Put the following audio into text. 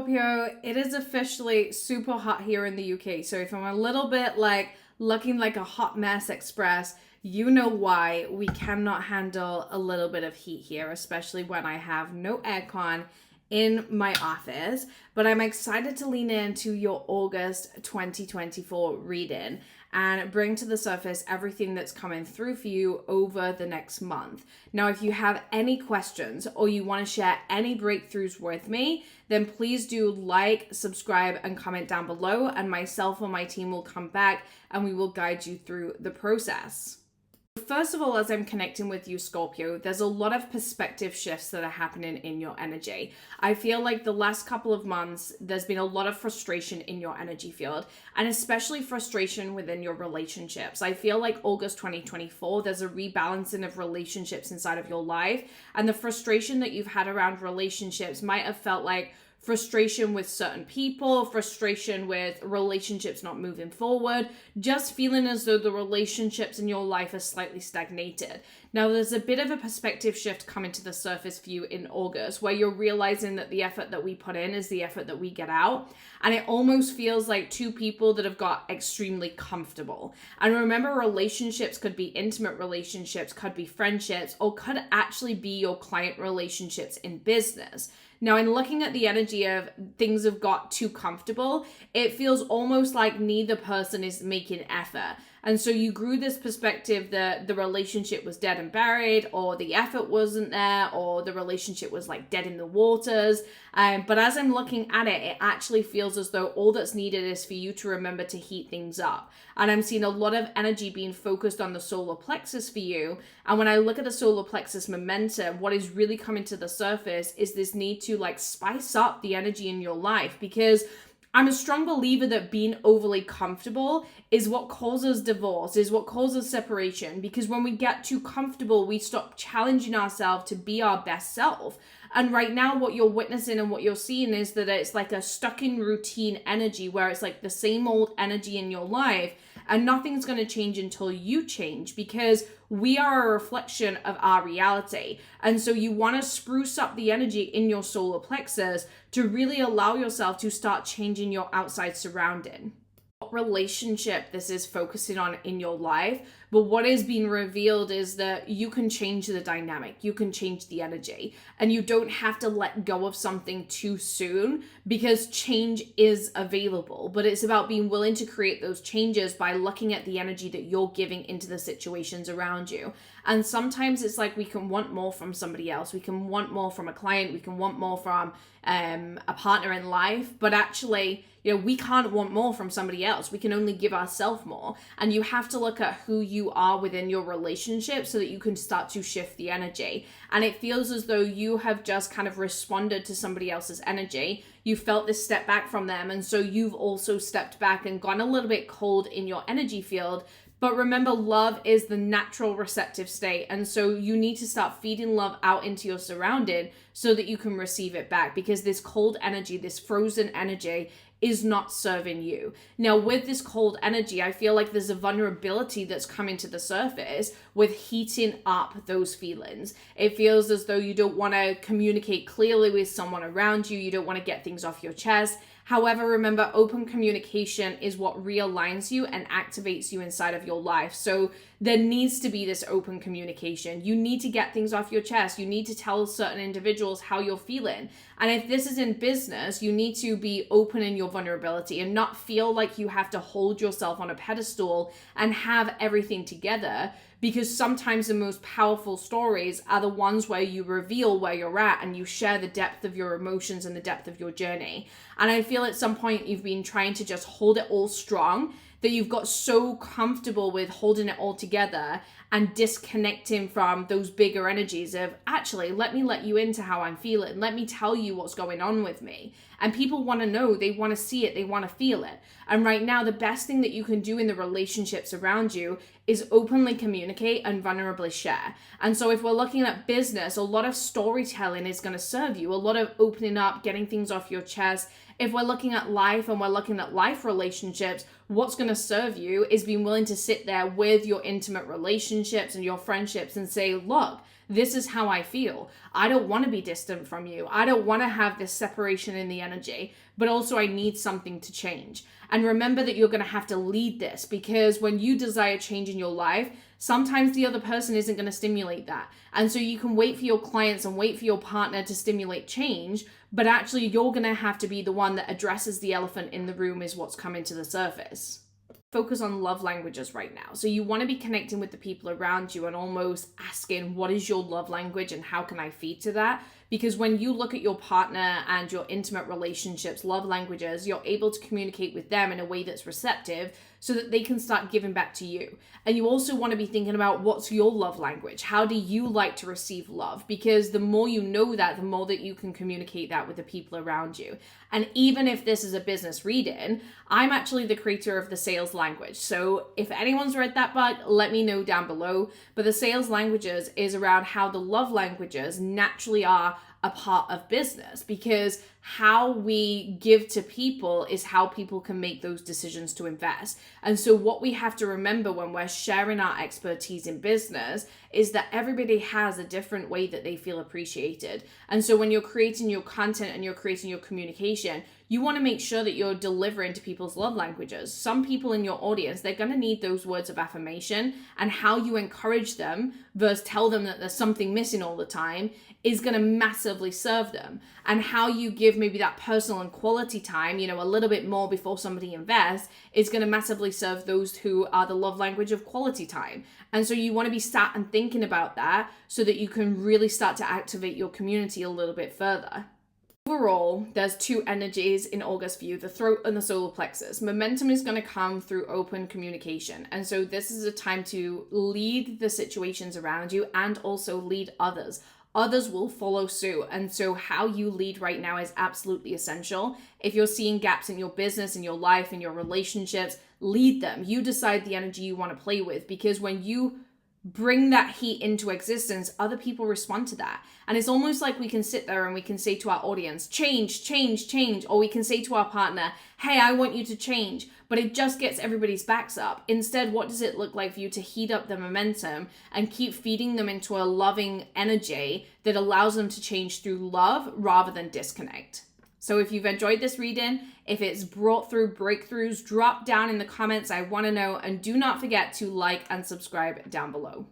Scorpio, it is officially super hot here in the UK. So if I'm a little bit like looking like a hot mess express, you know why. We cannot handle a little bit of heat here, especially when I have no aircon in my office. But I'm excited to lean into your August 2024 reading and bring to the surface everything that's coming through for you over the next month. Now, if you have any questions or you want to share any breakthroughs with me, then please do like, subscribe, and comment down below, and myself or my team will come back and we will guide you through the process. First of all, as I'm connecting with you, Scorpio, there's a lot of perspective shifts that are happening in your energy. I feel like the last couple of months, there's been a lot of frustration in your energy field, and especially frustration within your relationships. I feel like August 2024, there's a rebalancing of relationships inside of your life, and the frustration that you've had around relationships might have felt like frustration with certain people, frustration with relationships not moving forward, just feeling as though the relationships in your life are slightly stagnated. Now, there's a bit of a perspective shift coming to the surface for you in August, where you're realizing that the effort that we put in is the effort that we get out. And it almost feels like two people that have got extremely comfortable. And remember, relationships could be intimate relationships, could be friendships, or could actually be your client relationships in business. Now, in looking at the energy of things have got too comfortable, it feels almost like neither person is making effort. And so you grew this perspective that the relationship was dead and buried, or the effort wasn't there, or the relationship was like dead in the waters. But as I'm looking at it, it actually feels as though all that's needed is for you to remember to heat things up. And I'm seeing a lot of energy being focused on the solar plexus for you. And when I look at the solar plexus momentum, what is really coming to the surface is this need to like spice up the energy in your life, because I'm a strong believer that being overly comfortable is what causes divorce, is what causes separation, because when we get too comfortable, we stop challenging ourselves to be our best self. And right now, what you're witnessing and what you're seeing is that it's like a stuck in routine energy where it's like the same old energy in your life, and nothing's going to change until you change, because we are a reflection of our reality. And so you want to spruce up the energy in your solar plexus to really allow yourself to start changing your outside surrounding. What relationship this is focusing on in your life, but what is being revealed is that you can change the dynamic, you can change the energy, and you don't have to let go of something too soon, because change is available. But it's about being willing to create those changes by looking at the energy that you're giving into the situations around you. And sometimes it's like we can want more from somebody else, we can want more from a client, we can want more from a partner in life, but actually, we can't want more from somebody else. We can only give ourselves more. And you have to look at who you are within your relationship so that you can start to shift the energy. And it feels as though you have just kind of responded to somebody else's energy. You felt this step back from them. And so you've also stepped back and gone a little bit cold in your energy field. But remember, love is the natural receptive state. And so you need to start feeding love out into your surrounding so that you can receive it back, because this cold energy, this frozen energy, is not serving you. Now, with this cold energy, I feel like there's a vulnerability that's coming to the surface with heating up those feelings. It feels as though you don't want to communicate clearly with someone around you. You don't want to get things off your chest. However, remember, open communication is what realigns you and activates you inside of your life. So there needs to be this open communication. You need to get things off your chest. You need to tell certain individuals how you're feeling. And if this is in business, you need to be open in your vulnerability and not feel like you have to hold yourself on a pedestal and have everything together. Because sometimes the most powerful stories are the ones where you reveal where you're at and you share the depth of your emotions and the depth of your journey. And I feel at some point you've been trying to just hold it all strong, that you've got so comfortable with holding it all together and disconnecting from those bigger energies of, actually, let me let you into how I'm feeling. Let me tell you what's going on with me. And people want to know, they want to see it, they want to feel it. And right now, the best thing that you can do in the relationships around you is openly communicate and vulnerably share. And so if we're looking at business, a lot of storytelling is going to serve you, a lot of opening up, getting things off your chest. If we're looking at life and we're looking at life relationships, what's going to serve you is being willing to sit there with your intimate relationships and your friendships and say, look, this is how I feel. I don't want to be distant from you. I don't want to have this separation in the energy, but also I need something to change. And remember that you're going to have to lead this, because when you desire change in your life, sometimes the other person isn't going to stimulate that. And so you can wait for your clients and wait for your partner to stimulate change, but actually you're going to have to be the one that addresses the elephant in the room, is what's coming to the surface. Focus on love languages right now. So you want to be connecting with the people around you and almost asking, what is your love language and how can I feed to that? Because when you look at your partner and your intimate relationships, love languages, you're able to communicate with them in a way that's receptive so that they can start giving back to you. And you also want to be thinking about, what's your love language? How do you like to receive love? Because the more you know that, the more that you can communicate that with the people around you. And even if this is a business reading, I'm actually the creator of the sales language. So if anyone's read that book, let me know down below. But the sales languages is around how the love languages naturally are a part of business, because how we give to people is how people can make those decisions to invest. And so what we have to remember when we're sharing our expertise in business is that everybody has a different way that they feel appreciated. And so when you're creating your content and you're creating your communication, you want to make sure that you're delivering to people's love languages. Some people in your audience, they're going to need those words of affirmation, and how you encourage them versus tell them that there's something missing all the time is going to massively serve them. And how you give maybe that personal and quality time, a little bit more before somebody invests, is going to massively serve those who are the love language of quality time. And so you want to be sat and thinking about that so that you can really start to activate your community a little bit further. Overall, there's two energies in August for you, the throat and the solar plexus. Momentum is going to come through open communication. And so this is a time to lead the situations around you and also lead others. Others will follow suit. And so how you lead right now is absolutely essential. If you're seeing gaps in your business, in your life, in your relationships, lead them. You decide the energy you want to play with, because when you bring that heat into existence, other people respond to that. And it's almost like we can sit there and we can say to our audience, change, change, change. Or we can say to our partner, hey, I want you to change. But it just gets everybody's backs up. Instead, what does it look like for you to heat up the momentum and keep feeding them into a loving energy that allows them to change through love rather than disconnect? So if you've enjoyed this reading, if it's brought through breakthroughs, drop down in the comments. I want to know. And do not forget to like and subscribe down below.